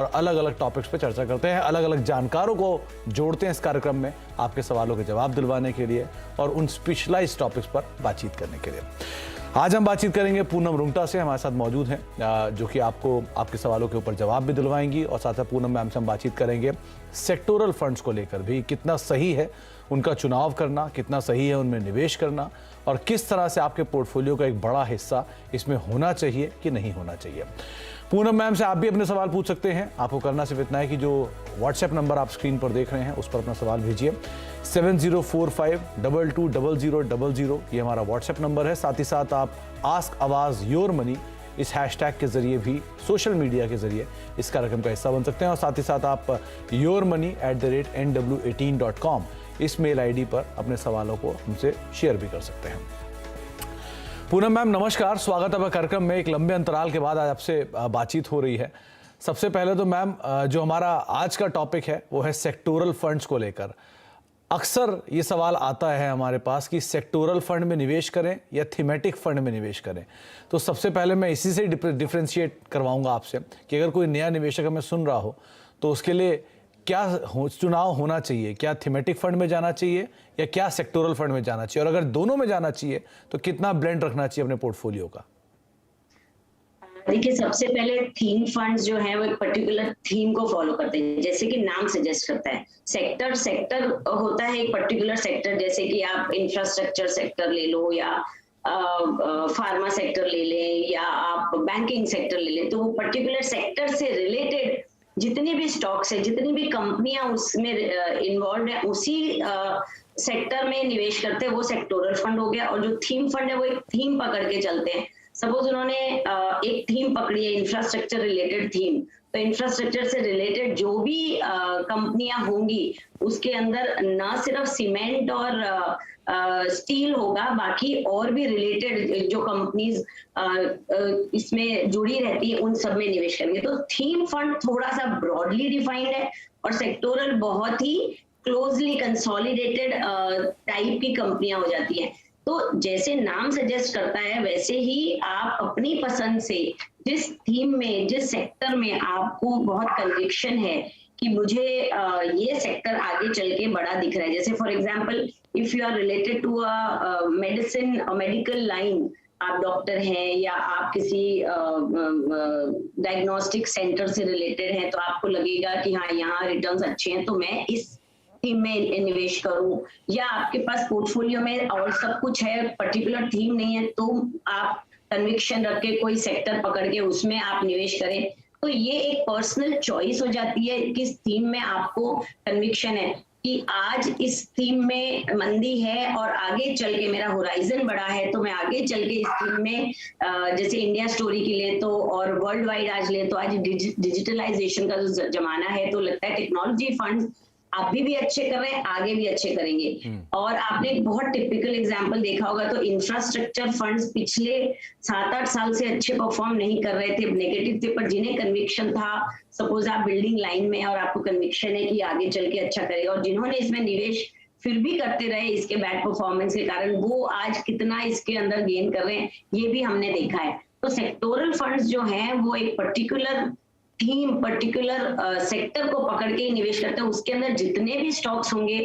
और अलग अलग टॉपिक्स पे चर्चा करते हैं, अलग अलग जानकारों को जोड़ते हैं इस कार्यक्रम में आपके सवालों के जवाब दिलवाने के लिए और उन स्पेशलाइज्ड टॉपिक्स पर बातचीत करने के लिए। आज हम बातचीत करेंगे पूनम रुंगटा से, हमारे साथ मौजूद हैं, जो कि आपको आपके सवालों के ऊपर जवाब भी दिलवाएंगी। और साथ ही पूनम मैम से हम बातचीत करेंगे सेक्टोरल फंड्स को लेकर भी, कितना सही है उनका चुनाव करना, कितना सही है उनमें निवेश करना और किस तरह से आपके पोर्टफोलियो का एक बड़ा हिस्सा इसमें होना चाहिए कि नहीं होना चाहिए। पूनम मैम से आप भी अपने सवाल पूछ सकते हैं। आपको करना सिर्फ इतना है कि जो व्हाट्सएप नंबर आप स्क्रीन पर देख रहे हैं उस पर अपना सवाल भेजिए। 7045220000 ये हमारा व्हाट्सएप नंबर है। साथ ही साथ आप आस्क आवाज योर मनी इस हैशटैग के जरिए भी सोशल मीडिया के जरिए इस कार्यक्रम का हिस्सा बन सकते हैं। और साथ ही साथ आप yourmoney@nw18.com इस मेल आईडी पर अपने सवालों को हमसे शेयर भी कर सकते हैं। पूनम मैम नमस्कार, स्वागत है कार्यक्रम में। एक लंबे अंतराल के बाद आज आपसे बातचीत हो रही है। सबसे पहले तो मैम, जो हमारा आज का टॉपिक है वो है सेक्टोरल फंड्स को लेकर। अक्सर ये सवाल आता है हमारे पास कि सेक्टोरल फंड में निवेश करें या थीमेटिक फंड में निवेश करें। तो सबसे पहले मैं इसी से डिफरेंशिएट करवाऊंगा आपसे कि अगर कोई नया निवेशक हमें सुन रहा हो तो उसके लिए क्या चुनाव होना चाहिए, क्या थीमेटिक फंड में जाना चाहिए या क्या सेक्टोरल फंड में जाना चाहिए, और अगर दोनों में जाना चाहिए तो कितना ब्लेंड रखना चाहिए अपने पोर्टफोलियो का। देखिए, सबसे पहले थीम फंड्स जो है वो एक पर्टिकुलर थीम को फॉलो करते हैं, जैसे कि नाम सजेस्ट करता है। सेक्टर होता है एक पर्टिकुलर सेक्टर, जैसे कि आप इंफ्रास्ट्रक्चर सेक्टर ले लो या फार्मा सेक्टर ले लें या आप बैंकिंग सेक्टर ले लें। तो वो पर्टिकुलर सेक्टर से रिलेटेड जितनी भी स्टॉक्स है, जितनी भी कंपनियां उसमें इन्वॉल्व है, उसी सेक्टर में निवेश करते हैं, वो सेक्टोरल फंड हो गया। और जो थीम फंड है वो एक थीम पकड़ के चलते हैं। सपोज उन्होंने एक थीम पकड़ी है, इंफ्रास्ट्रक्चर रिलेटेड थीम, तो इंफ्रास्ट्रक्चर से रिलेटेड जो भी कंपनियां होंगी उसके अंदर ना सिर्फ सीमेंट और स्टील होगा, बाकी और भी रिलेटेड जो कंपनीज इसमें जुड़ी रहती है उन सब में निवेश करेंगे। तो थीम फंड थोड़ा सा ब्रॉडली डिफाइंड है और सेक्टोरल बहुत ही क्लोजली कंसोलिडेटेड टाइप की कंपनियां हो जाती हैं। तो जैसे नाम सजेस्ट करता है वैसे ही आप अपनी पसंद से जिस थीम में, जिस सेक्टर में आपको बहुत कन्विक्शन है कि मुझे ये सेक्टर आगे चल के बड़ा दिख रहा है, जैसे for example if you are related to a medicine, medical line, आप डॉक्टर हैं या आप किसी डायग्नोस्टिक सेंटर से रिलेटेड हैं, तो आपको लगेगा कि हाँ यहाँ रिटर्न्स अच्छे हैं तो मैं इस थीम में निवेश करूं। या आपके पास पोर्टफोलियो में और सब कुछ है, पर्टिकुलर थीम नहीं है, तो आप कन्विक्शन रख के कोई सेक्टर पकड़ के उसमें आप निवेश करें। तो ये एक पर्सनल चॉइस हो जाती है किस थीम में आपको कन्विक्शन है कि आज इस थीम में मंदी है और आगे चल के मेरा होराइजन बड़ा है, तो मैं आगे चल के इस थीम में जैसे इंडिया स्टोरी की ले तो और वर्ल्ड वाइड आज ले तो आज डिजिटलाइजेशन का जो जमाना है, तो लगता है टेक्नोलॉजी फंड अभी भी अच्छे कर रहे हैं, आगे भी अच्छे करेंगे। और आपने एक बहुत टिपिकल एग्जांपल देखा होगा, तो इंफ्रास्ट्रक्चर फंड्स पिछले 7-8 साल से अच्छे परफॉर्म नहीं कर रहे थे, नेगेटिव थे, पर जिन्हें कन्विक्शन था, सपोज आप बिल्डिंग लाइन में और आपको कन्विक्शन है कि आगे चल के अच्छा करेगा, और जिन्होंने इसमें निवेश फिर भी करते रहे इसके बैड परफॉर्मेंस के कारण, वो आज कितना इसके अंदर गेन कर रहे हैं ये भी हमने देखा है। तो सेक्टोरल फंड्स जो हैं वो एक पर्टिकुलर थीम, पर्टिकुलर सेक्टर को पकड़ के निवेश करते हैं। उसके अंदर जितने भी स्टॉक्स होंगे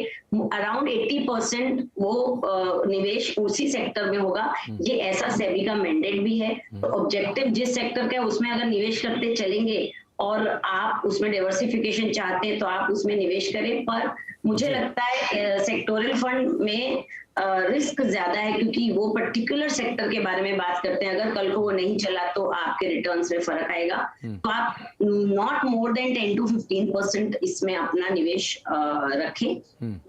अराउंड 80% वो निवेश उसी सेक्टर में होगा। ये ऐसा सेबी का मैंडेट भी है। तो ऑब्जेक्टिव जिस सेक्टर का है उसमें अगर निवेश करते चलेंगे और आप उसमें डाइवर्सिफिकेशन चाहते हैं तो आप उसमें निवेश करें। पर मुझे लगता है सेक्टोरल फंड में रिस्क ज्यादा है, क्योंकि वो पर्टिकुलर सेक्टर के बारे में बात करते हैं। अगर कल को वो नहीं चला तो आपके रिटर्न्स में फर्क आएगा। तो आप नॉट मोर देन 10 to 15% इसमें अपना निवेश रखें,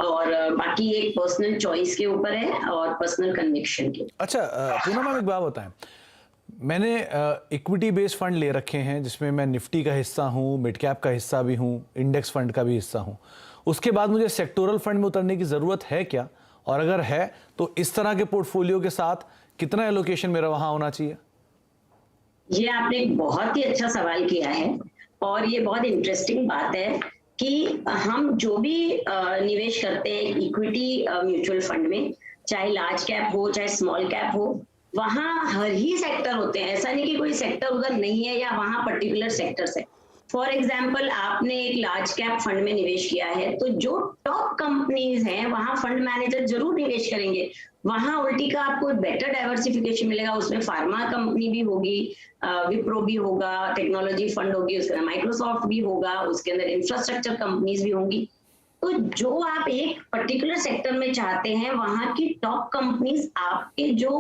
और बाकी एक पर्सनल चॉइस के ऊपर है और पर्सनल कन्विक्शन के। अच्छा पूनम मैम, एक बात बताएं, मैंने इक्विटी बेस्ड फंड ले रखे हैं जिसमें मैं निफ्टी का हिस्सा हूँ, मिड कैप का हिस्सा भी हूँ, इंडेक्स फंड का भी हिस्सा हूँ। उसके बाद मुझे सेक्टोरल फंड में उतरने की ज़रूरत है क्या, और अगर है तो इस तरह के पोर्टफोलियो के साथ कितना एलोकेशन मेरा वहाँ होना चाहिए? ये आपने एक बहुत ही अच्छा सवाल किया है और ये बहुत इंटरेस्टिंग बात है कि हम जो भी निवेश करते हैं इक्विटी म्यूचुअल फंड में, चाहे लार्ज कैप हो चाहे स्मॉल कैप हो, वहाँ हर ही सेक्टर होते हैं। ऐसा नहीं कि कोई सेक्टर उधर नहीं है या वहाँ पर्टिकुलर सेक्टर्स है। फॉर एग्जाम्पल आपने एक लार्ज कैप फंड में निवेश किया है, तो जो टॉप कंपनीज हैं वहां फंड मैनेजर जरूर निवेश करेंगे। वहां उल्टी का आपको बेटर डाइवर्सिफिकेशन मिलेगा। उसमें फार्मा कंपनी भी होगी, विप्रो भी होगा, टेक्नोलॉजी फंड होगी, उसके अंदर माइक्रोसॉफ्ट भी होगा, उसके अंदर इंफ्रास्ट्रक्चर कंपनीज भी होंगी। तो जो आप एक पर्टिकुलर सेक्टर में चाहते हैं वहां की टॉप कंपनीज आपके जो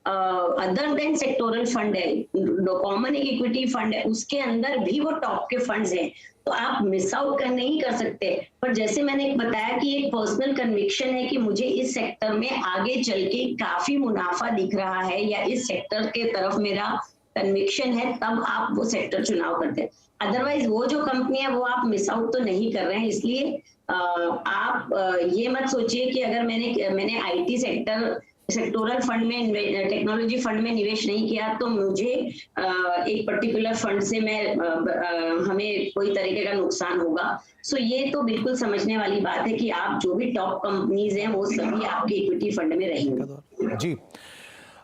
अदर देन सेक्टोरल फंड है, कॉमन इक्विटी फंड है, उसके अंदर भी वो टॉप के फंड्स हैं, तो आप मिस आउट कर नहीं कर सकते। पर जैसे मैंने बताया कि एक पर्सनल कन्विक्शन है कि मुझे इस सेक्टर में आगे चल के काफी मुनाफा दिख रहा है या इस सेक्टर के तरफ मेरा कन्विक्शन है, तब आप वो सेक्टर चुनाव करते हैं। अदरवाइज वो जो कंपनी है वो आप मिस आउट तो नहीं कर रहे हैं। इसलिए आप ये मत सोचिए कि अगर मैंने आईटी सेक्टोरल फंड में, टेक्नोलॉजी फंड में निवेश नहीं किया तो मुझे एक पर्टिकुलर फंड से हमें कोई तरीके का नुकसान होगा। सो ये तो बिल्कुल समझने वाली बात है कि आप जो भी टॉप कंपनीज हैं वो सभी आपके इक्विटी फंड में रहेंगे। जी,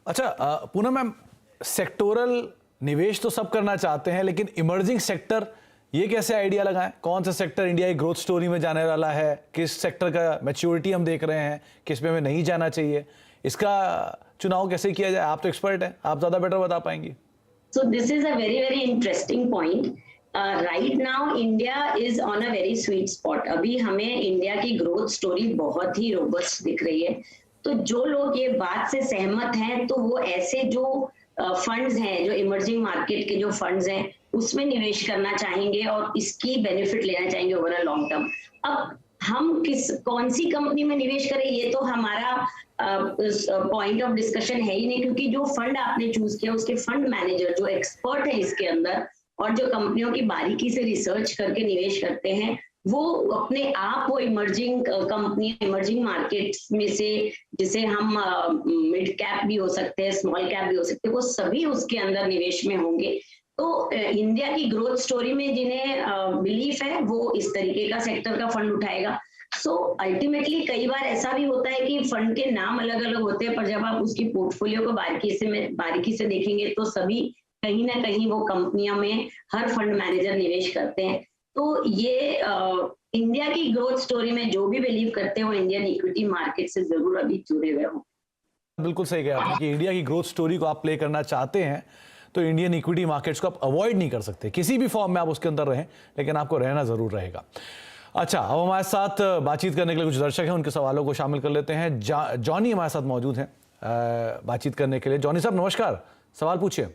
अच्छा पूनम मैम, सेक्टोरल निवेश तो सब करना चाहते हैं, लेकिन इमर्जिंग सेक्टर ये कैसे आइडिया लगाएं? कौन सा सेक्टर इंडिया की ग्रोथ स्टोरी में जाने वाला है? किस सेक्टर का मैच्योरिटी हम देख रहे हैं, किस में हमें नहीं जाना चाहिए? इसका चुनाव कैसे किया जाए? आप तो एक्सपर्ट हैं, आप ज्यादा बेटर बता पाएंगी। So this is a very very interesting point. Right now India is on a very sweet spot. अभी हमें इंडिया की ग्रोथ स्टोरी बहुत ही रोबस्ट दिख रही है। तो जो लोग ये बात से सहमत हैं तो वो ऐसे जो फंड्स हैं, जो इमर्जिंग मार्केट के जो फंड्स हैं, उसमें निवेश करना चाहेंगे और इसकी बेनिफिट लेना चाहेंगे ओवर अ लॉन्ग टर्म। अब हम कौन सी कंपनी में निवेश करें ये तो हमारा पॉइंट ऑफ डिस्कशन है ही नहीं, क्योंकि जो फंड आपने चूज किया उसके फंड मैनेजर जो एक्सपर्ट है इसके अंदर और जो कंपनियों की बारीकी से रिसर्च करके निवेश करते हैं, वो अपने आप वो इमर्जिंग कंपनी, इमर्जिंग मार्केट्स में से, जिसे हम मिड कैप भी हो सकते हैं, स्मॉल कैप भी हो सकते हैं, वो सभी उसके अंदर निवेश में होंगे। तो इंडिया की ग्रोथ स्टोरी में जिन्हें बिलीफ है वो इस तरीके का सेक्टर का फंड उठाएगा। सो अल्टीमेटली कई बार ऐसा भी होता है कि फंड के नाम अलग अलग होते हैं, पर जब आप उसकी पोर्टफोलियो को बारीकी से देखेंगे तो सभी कहीं ना कहीं वो कंपनियों में हर फंड मैनेजर निवेश करते हैं। तो ये इंडिया की ग्रोथ स्टोरी में जो भी बिलीव करते हैं वो इंडियन इक्विटी मार्केट से जरूर अभी जुड़े हुए हों। बिल्कुल सही कहा आपने कि इंडिया की ग्रोथ स्टोरी को आप प्ले करना चाहते हैं तो इंडियन इक्विटी मार्केट्स को आप अवॉइड नहीं कर सकते, किसी भी फॉर्म में आप उसके अंदर रहें, लेकिन आपको रहना जरूर रहेगा। अच्छा, अब हमारे साथ बातचीत करने के लिए कुछ दर्शक हैं, उनके सवालों को शामिल कर लेते हैं। जॉनी हमारे साथ मौजूद हैं बातचीत करने के लिए। जॉनी साहब नमस्कार, सवाल पूछिए।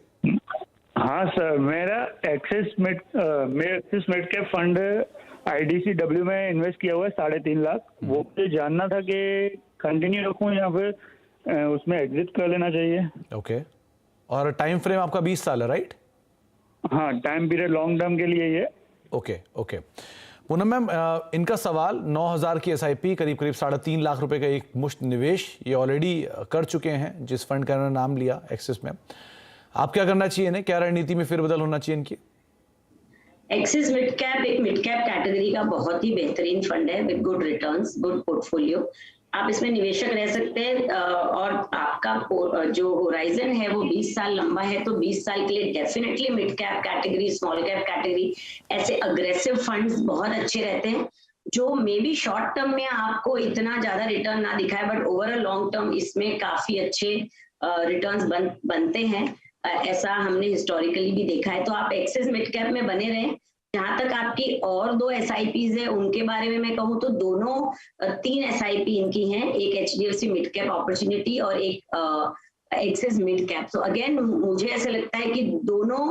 हाँ सर, मेरा axis mid cap fund IDCW में इन्वेस्ट किया हुआ है 3.5 लाख। वो मुझे जानना था कि कंटिन्यू रखूं या फिर उसमें एग्जिट कर लेना चाहिए। ओके, और टाइम फ्रेम आपका 20 साल है, राइट? हाँ, टाइम पीरियड लॉन्ग टर्म के लिए ये। ओके। पूनम मैम, इनका सवाल 9,000 की SIP, करीब 3.5 लाख रुपए का एक मुश्त निवेश ये ऑलरेडी कर चुके हैं जिस फंड का इन्होंने नाम लिया एक्सिस में। आप क्या करना चाहिए इन्हें? क्या रणनीति में फेरबदल होना चाहिए इनकी? एक्सिस मिड कैप एक मिड कैप कैटेगरी का बहुत ही बेहतरीन फंड है with good returns, good portfolio. आप इसमें निवेशक रह सकते हैं और आपका जो होराइजन है वो 20 साल लंबा है, तो 20 साल के लिए definitely mid cap category, small cap category, ऐसे अग्रेसिव फंड्स बहुत अच्छे रहते हैं जो मे बी शॉर्ट टर्म में आपको इतना ज्यादा रिटर्न ना दिखाए, but over a long term इसमें काफी अच्छे रिटर्न्स बनते हैं। ऐसा हमने हिस्टोरिकली भी देखा है। तो आप एक्सिस मिड कैप में बने रहें। जहां तक आपकी और 2 SIPs है उनके बारे में मैं कहूँ तो दोनों 3 SIP इनकी हैं, एक HDFC मिड कैप अपॉर्चुनिटी और एक एक्सिस मिड कैप। तो अगेन मुझे ऐसा लगता है कि दोनों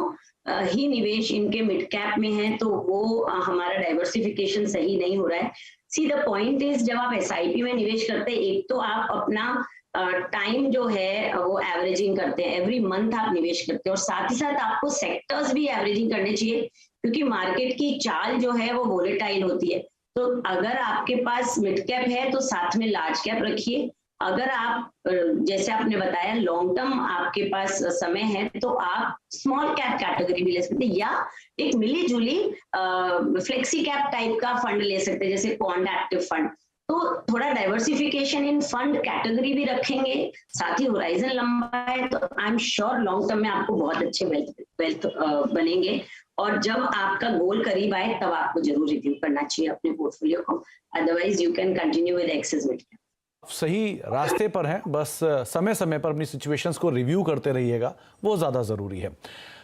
ही निवेश इनके मिड कैप में हैं, तो वो हमारा डाइवर्सिफिकेशन सही नहीं हो रहा है। सी द पॉइंट इज, जब आप SIP में निवेश करते हैं, एक तो आप अपना टाइम जो है वो एवरेजिंग करते हैं, एवरी मंथ आप निवेश करते हैं, और साथ ही साथ आपको सेक्टर्स भी एवरेजिंग करने चाहिए क्योंकि मार्केट की चाल जो है वो वोलेटाइल होती है। तो अगर आपके पास मिड कैप है तो साथ में लार्ज कैप रखिए। अगर आप जैसे आपने बताया लॉन्ग टर्म आपके पास समय है तो आप स्मॉल कैप कैटेगरी भी ले सकते हैं या एक मिली जुली फ्लेक्सी कैप टाइप का फंड ले सकते हैं जैसे क्वांट एक्टिव फंड। तो थोड़ा डाइवर्सिफिकेशन इन फंड कैटेगरी भी रखेंगे, साथ ही होराइजन लंबा है, तो I am sure long term में आपको बहुत अच्छे वेल्थ बनेंगे और जब आपका गोल करीब आए तब आपको जरूर रिव्यू करना चाहिए अपने पोर्टफोलियो को, otherwise you can continue with access mid cap. सही रास्ते पर हैं, बस समय समय पर अपनी सिचुएशंस को रिव्यू करते रहिएगा, वो ज़्यादा ज़रूरी है।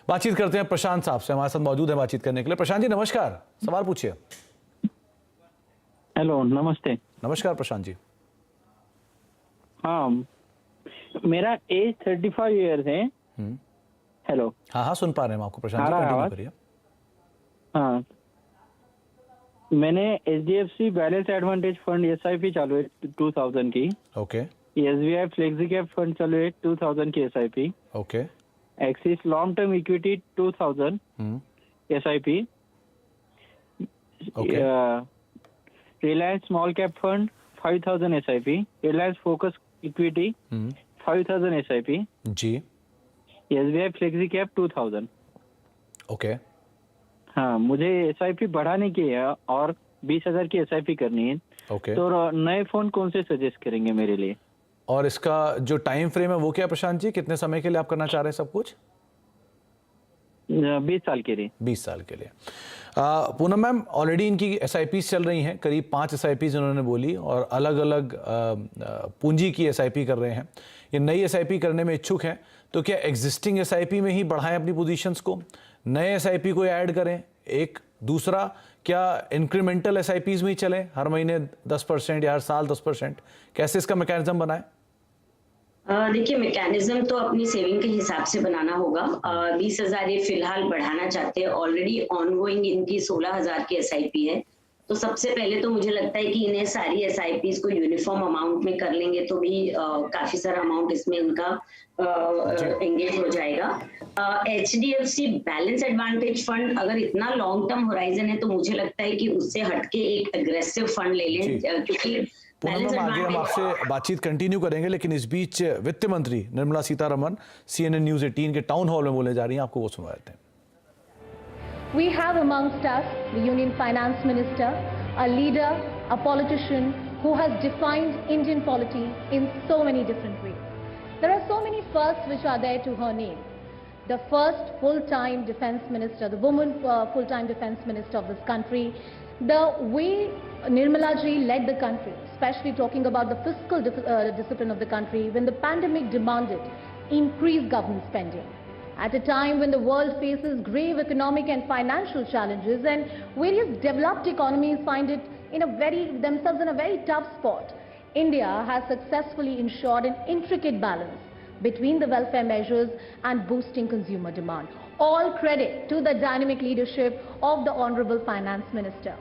बातचीत करते हैं प्रशांत साहब से, हमारे साथ मौजूद है बातचीत करने के लिए। प्रशांत जी नमस्कार, सवाल पूछिए। हेलो नमस्ते। नमस्कार प्रशांत जी। हाँ, मेरा एज 35 ईयर्स है। हेलो। हाँ हाँ सुन पा रहे हैं हम आपको प्रशांत जी, कंटिन्यू करिए। हाँ, मैंने HDFC balance advantage fund SIP चालू है 2000 की। Okay. SBI flexi cap fund चालू है 2000 की SIP। Okay. Axis long term equity 2000 SIP। Okay. Reliance small cap fund 5000 SIP। Reliance focus equity 5000 SIP। जी। SBI flexi cap 2000। ओके। हाँ, मुझे SIP बढ़ाने की है और 20,000 की SIP करनी है। ओके। तो नए फंड कौन से सजेस्ट करेंगे मेरे लिए? और इसका जो टाइम फ्रेम है वो क्या है प्रशांत जी, कितने समय के लिए आप करना चाह रहे हैं सब कुछ? 20 साल के लिए। 20 साल के लिए। पूनम मैम, ऑलरेडी इनकी SIPs चल रही हैं, करीब 5 SIPs इन्होंने बोली और अलग अलग पूंजी की SIP कर रहे हैं। ये नई SIP करने में इच्छुक हैं, तो क्या एग्जिस्टिंग SIP में ही बढ़ाएं अपनी पोजीशंस को, नए SIP को ऐड करें? एक दूसरा, क्या इंक्रीमेंटल SIPs में ही चलें, हर महीने 10% या हर साल 10%? कैसे इसका मैकेनिज्म बनाएं? देखिए, मैकेनिज्म तो अपनी सेविंग के हिसाब से बनाना होगा। 20,000 ये फिलहाल बढ़ाना चाहते हैं, ऑलरेडी ऑनगोइंग इनकी 16,000 की SIP है। तो सबसे पहले तो मुझे लगता है कि इन्हें सारी SIPs को यूनिफॉर्म अमाउंट में कर लेंगे तो भी काफी सारा अमाउंट इसमें इनका एंगेज हो जाएगा। HDFC बैलेंस एडवांटेज फंड अगर इतना लॉन्ग टर्म होराइजन है तो मुझे लगता है कि उससे हटके एक एग्रेसिव फंड ले लें, क्योंकि पूनम, आगे हम आपसे बातचीत कंटिन्यू करेंगे, लेकिन इस बीच वित्त मंत्री निर्मला सीतारमण CNN न्यूज़ 18 के टाउन हॉल में बोले जा रही हैं, आपको वो सुनवा देते हैं। We have amongst us the Union Finance Minister, a leader, a politician who has defined Indian polity in so many different ways. There are so many firsts which are there to her name. The first full-time defense minister, the woman full-time defense minister of this country, the way Nirmala ji led the country, especially talking about the fiscal discipline of the country when the pandemic demanded increased government spending. At a time when the world faces grave economic and financial challenges and various developed economies find it themselves in a very tough spot, India has successfully ensured an intricate balance between the welfare measures and boosting consumer demand. All credit to the dynamic leadership of the Honorable Finance Minister.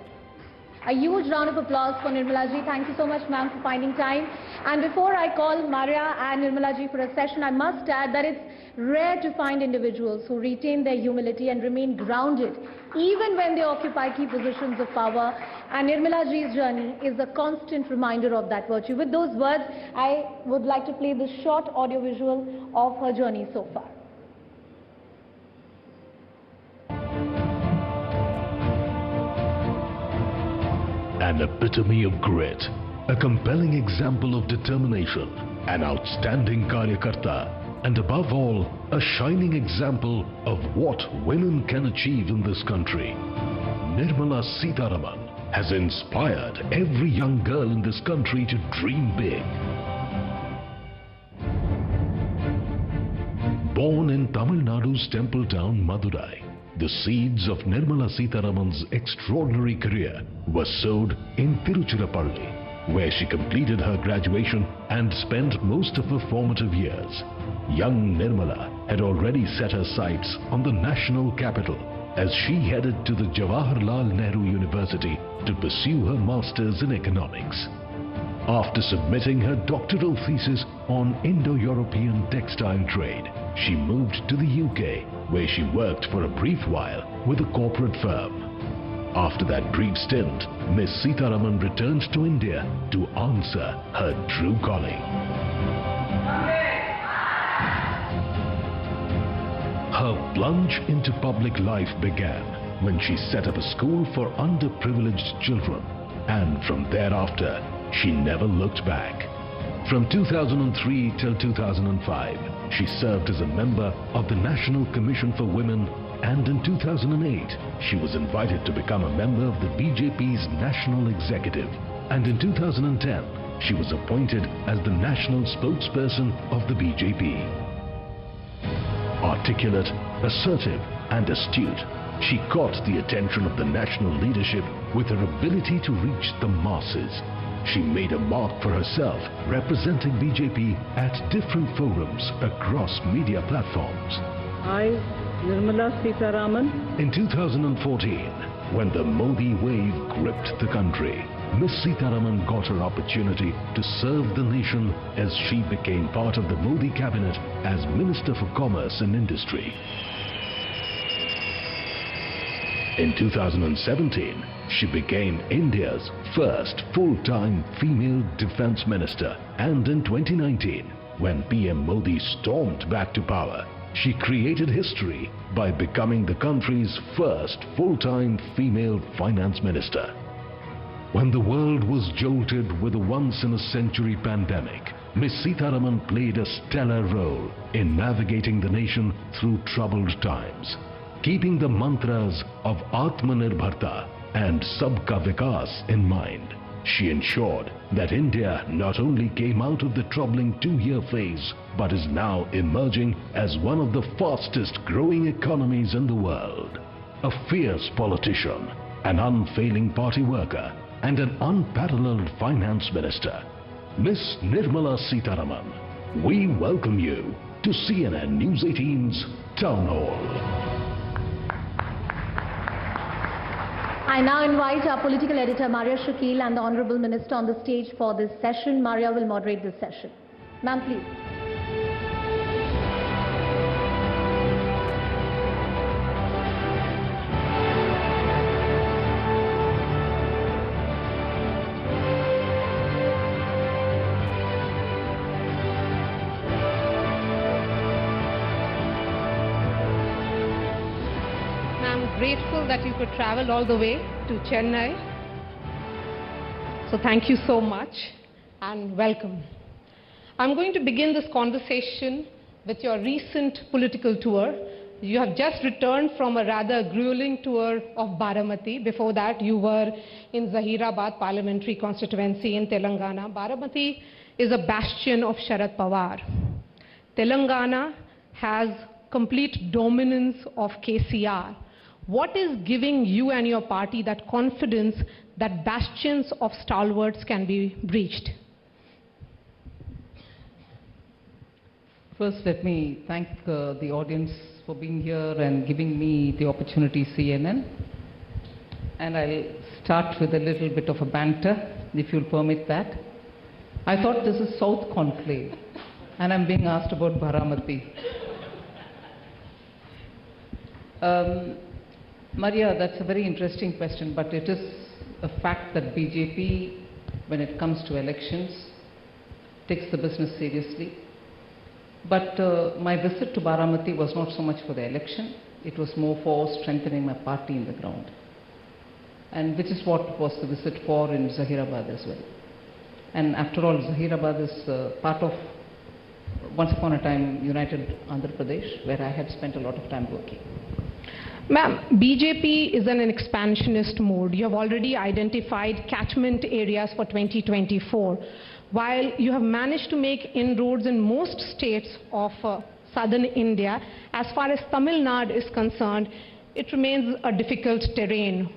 A huge round of applause for Nirmala ji. Thank you so much, ma'am, for finding time. And before I call Maria and Nirmala ji for a session, I must add that it's rare to find individuals who retain their humility and remain grounded even when they occupy key positions of power. And Nirmala ji's journey is a constant reminder of that virtue. With those words, I would like to play this short audio visual of her journey so far. An epitome of grit, a compelling example of determination, an outstanding karyakarta, and above all, a shining example of what women can achieve in this country. Nirmala Sitharaman has inspired every young girl in this country to dream big. Born in Tamil Nadu's temple town Madurai, the seeds of Nirmala Sitharaman's extraordinary career were sowed in Tiruchirappalli, where she completed her graduation and spent most of her formative years. Young Nirmala had already set her sights on the national capital as she headed to the Jawaharlal Nehru University to pursue her masters in economics. After submitting her doctoral thesis on Indo-European textile trade, she moved to the UK, where she worked for a brief while with a corporate firm. After that brief stint, Miss Sitharaman returned to India to answer her true calling. Her plunge into public life began when she set up a school for underprivileged children, and from thereafter, she never looked back. From 2003 till 2005, she served as a member of the National Commission for Women and in 2008, she was invited to become a member of the BJP's national executive. And in 2010, she was appointed as the national spokesperson of the BJP. Articulate, assertive, and astute, she caught the attention of the national leadership with her ability to reach the masses. She made a mark for herself representing BJP at different forums across media platforms. I, Nirmala Sitharaman. In 2014, when the Modi wave gripped the country, Miss Sitharaman got her opportunity to serve the nation as she became part of the Modi cabinet as Minister for Commerce and Industry. In 2017, she became India's first full-time female defense minister. And in 2019, when PM Modi stormed back to power, she created history by becoming the country's first full-time female finance minister. When the world was jolted with a once-in-a-century pandemic, Miss Sitharaman played a stellar role in navigating the nation through troubled times, keeping the mantras of Atmanirbharta and Sabka Vikas in mind. She ensured that India not only came out of the troubling two-year phase, but is now emerging as one of the fastest growing economies in the world. A fierce politician, an unfailing party worker, and an unparalleled finance minister, Miss Nirmala Sitharaman, we welcome you to CNN News 18's Town Hall. I now invite our political editor Maria Shakil and the Honourable Minister on the stage for this session. Maria will moderate this session. Ma'am, please. Grateful that you could travel all the way to Chennai. So thank you so much and welcome. I'm going to begin this conversation with your recent political tour. You have just returned from a rather grueling tour of Baramati. Before that, you were in Zahirabad parliamentary constituency in Telangana. Baramati is a bastion of Sharad Pawar. Telangana has complete dominance of KCR. What is giving you and your party that confidence that bastions of stalwarts can be breached? First, let me thank the audience for being here and giving me the opportunity, CNN. And I'll start with a little bit of a banter, if you'll permit that. I thought this is South Conclave, and I'm being asked about Baramati. Maria, that's a very interesting question, but it is a fact that BJP, when it comes to elections, takes the business seriously. But my visit to Baramati was not so much for the election, it was more for strengthening my party in the ground. And which is what was the visit for in Zahirabad as well. And after all, Zahirabad is part of, once upon a time, United Andhra Pradesh, where I had spent a lot of time working. Ma'am, BJP is in an expansionist mode. You have already identified catchment areas for 2024. While you have managed to make inroads in most states of southern India, as far as Tamil Nadu is concerned, it remains a difficult terrain.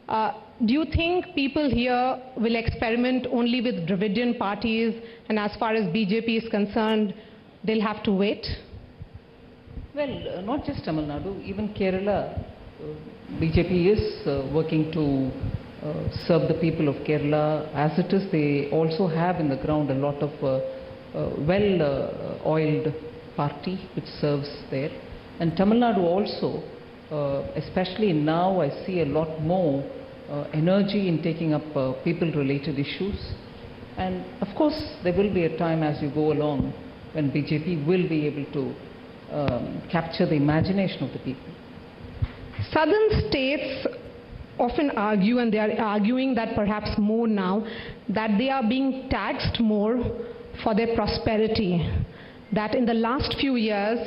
Do you think people here will experiment only with Dravidian parties, and as far as BJP is concerned, they'll have to wait? Well, not just Tamil Nadu, even Kerala, BJP is working to serve the people of Kerala. As it is, they also have in the ground a lot of well-oiled party which serves there. And Tamil Nadu also, especially now, I see a lot more energy in taking up people-related issues. And of course, there will be a time as you go along when BJP will be able to capture the imagination of the people. Southern states often argue, and they are arguing that perhaps more now, that they are being taxed more for their prosperity. That in the last few years,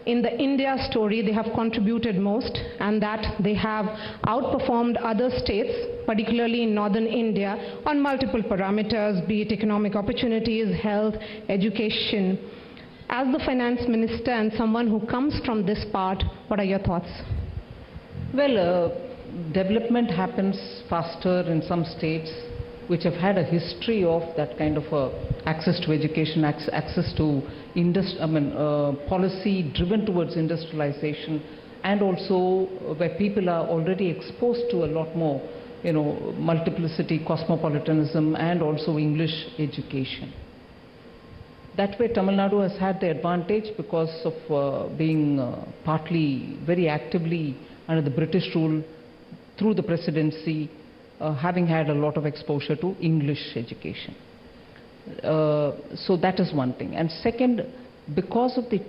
in the India story they have contributed most, and that they have outperformed other states, particularly in northern India, on multiple parameters, be it economic opportunities, health, education. As the finance minister and someone who comes from this part, what are your thoughts? Well, development happens faster in some states which have had a history of that kind of access to education, access to policy driven towards industrialization, and also where people are already exposed to a lot more, multiplicity, cosmopolitanism, and also English education. That way Tamil Nadu has had the advantage because of being partly very actively under the British rule through the presidency, having had a lot of exposure to English education. So that is one thing. And second, because of the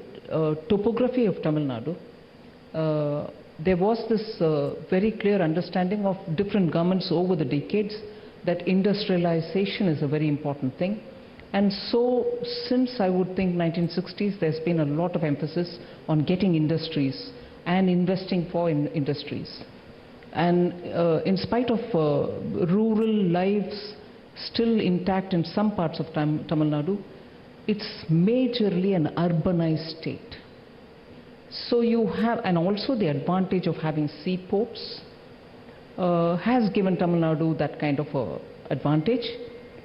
topography of Tamil Nadu, there was this very clear understanding of different governments over the decades that industrialization is a very important thing. And so since I would think 1960s, there's been a lot of emphasis on getting industries and investing for industries. And in spite of rural lives still intact in some parts of Tamil Nadu, it's majorly an urbanized state. So you have, and also the advantage of having seaports has given Tamil Nadu that kind of advantage.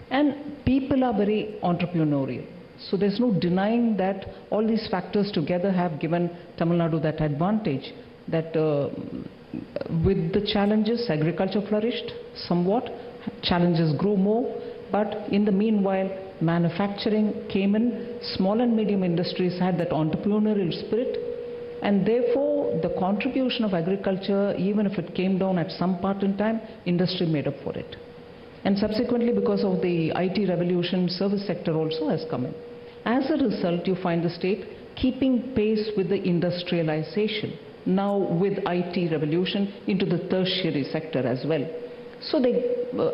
And people are very entrepreneurial. So there's no denying that all these factors together have given Tamil Nadu that advantage, that with the challenges, agriculture flourished somewhat, challenges grew more, but in the meanwhile, manufacturing came in, small and medium industries had that entrepreneurial spirit, and therefore the contribution of agriculture, even if it came down at some part in time, industry made up for it. And subsequently, because of the IT revolution, service sector also has come in. As a result, you find the state keeping pace with the industrialization, now with IT revolution into the tertiary sector as well. So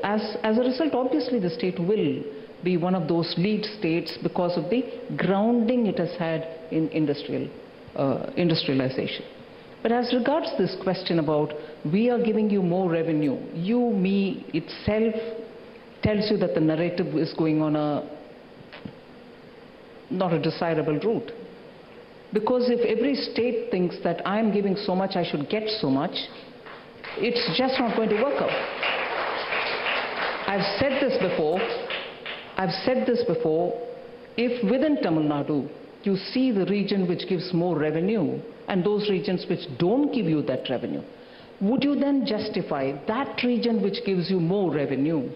as a result, obviously the state will be one of those lead states because of the grounding it has had in industrialization. But as regards this question about we are giving you more revenue, me itself tells you that the narrative is going on not a desirable route. Because if every state thinks that I am giving so much, I should get so much, it's just not going to work out. I've said this before, if within Tamil Nadu you see the region which gives more revenue and those regions which don't give you that revenue, would you then justify that region which gives you more revenue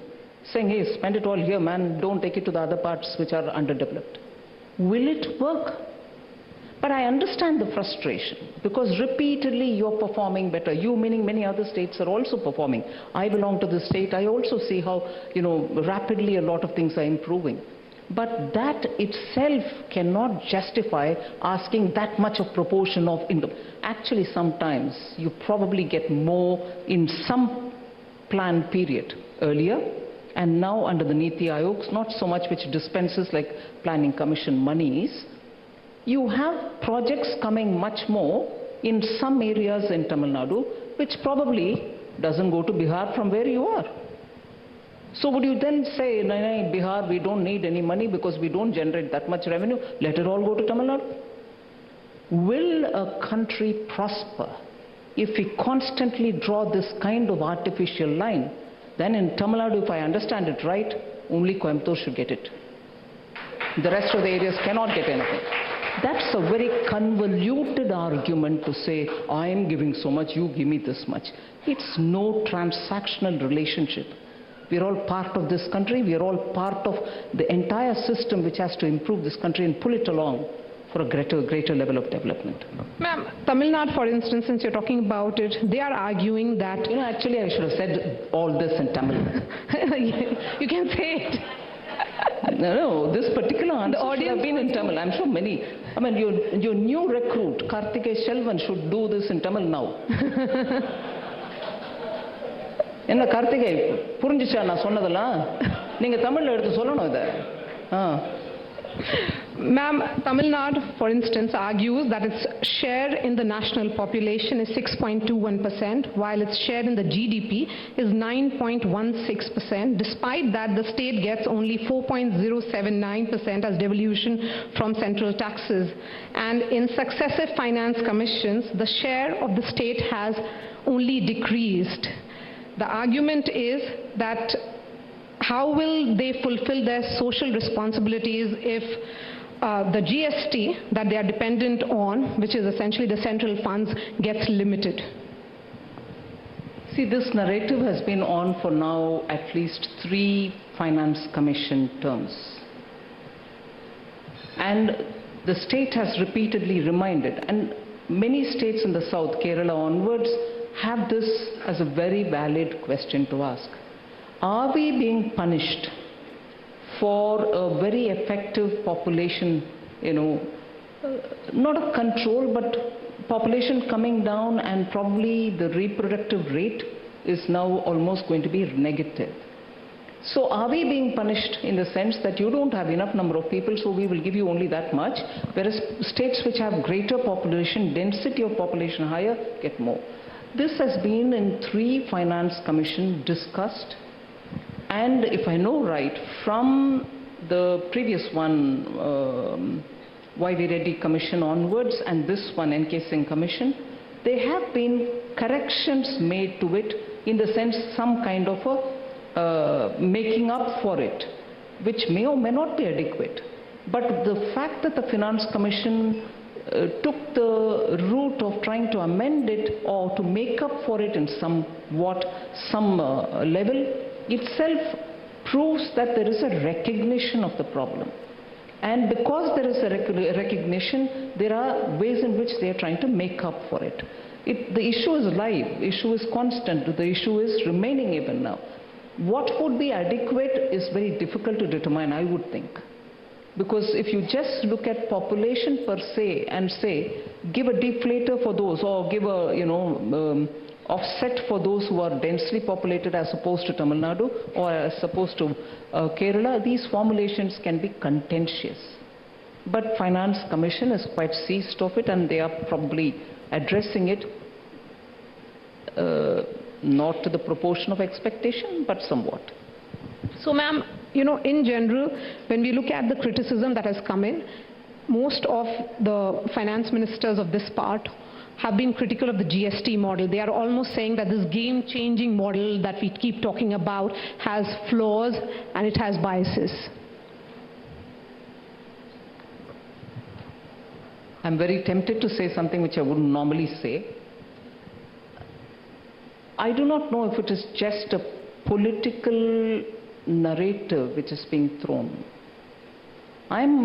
saying, hey, spend it all here, man, don't take it to the other parts which are underdeveloped? Will it work? But I understand the frustration, because repeatedly you're performing better. You, meaning many other states, are also performing. I belong to the state. I also see how, rapidly a lot of things are improving. But that itself cannot justify asking that much of proportion of income. Actually, sometimes you probably get more in some planned period earlier, and now under the Niti Aayog, not so much which dispenses like planning commission monies. You have projects coming much more in some areas in Tamil Nadu, which probably doesn't go to Bihar from where you are. So would you then say, no, Bihar, we don't need any money because we don't generate that much revenue, let it all go to Tamil Nadu? Will a country prosper if we constantly draw this kind of artificial line? Then in Tamil Nadu, if I understand it right, only Coimbatore should get it. The rest of the areas cannot get anything. That's a very convoluted argument to say, I am giving so much, you give me this much. It's no transactional relationship. We are all part of this country. We are all part of the entire system which has to improve this country and pull it along for a greater level of development. Ma'am, Tamil Nadu, for instance, since you're talking about it, they are arguing that... actually I should have said all this in Tamil. You can say it. No, this particular answer should have been in Tamil. I'm sure many. Your new recruit, Karthikeya Selvan, should do this in Tamil now. என்ன கார்த்திகை புரிஞ்சுச்சா நான் சொன்னதெல்லாம்? நீங்க தமிழ்ல எடுத்து சொல்லணும் இத. Ma'am, Tamil Nadu, for instance, argues that its share in the national population is 6.21%, while its share in the GDP is 9.16%. Despite that, the state gets only 4.079% as devolution from central taxes. And in successive finance commissions, the share of the state has only decreased. The argument is that how will they fulfill their social responsibilities if the GST that they are dependent on, which is essentially the central funds, gets limited? See, this narrative has been on for now at least 3 finance commission terms. And the state has repeatedly reminded, and many states in the south, Kerala onwards, have this as a very valid question to ask. Are we being punished for a very effective population, not a control, but population coming down, and probably the reproductive rate is now almost going to be negative. So are we being punished in the sense that you don't have enough number of people, so we will give you only that much, whereas states which have greater population, density of population higher, get more? This has been in 3 finance commission discussed. And if I know right, from the previous one, Y.V. Reddy Commission onwards, and this one, N.K. Singh Commission, there have been corrections made to it, in the sense some kind of a making up for it, which may or may not be adequate. But the fact that the Finance Commission took the route of trying to amend it or to make up for it in some level, itself proves that there is a recognition of the problem. And because there is a recognition, there are ways in which they are trying to make up for it. The issue is live, the issue is constant, the issue is remaining even now. What would be adequate is very difficult to determine, I would think. Because if you just look at population per se and say, give a deflator for those, or give a, offset for those who are densely populated as opposed to Tamil Nadu or as opposed to Kerala, these formulations can be contentious. But Finance Commission is quite seized of it, and they are probably addressing it not to the proportion of expectation, but somewhat. So, ma'am, in general, when we look at the criticism that has come in, most of the finance ministers of this part have been critical of the GST model. They are almost saying that this game-changing model that we keep talking about has flaws and it has biases. I'm very tempted to say something which I wouldn't normally say. I do not know if it is just a political narrative which is being thrown. I'm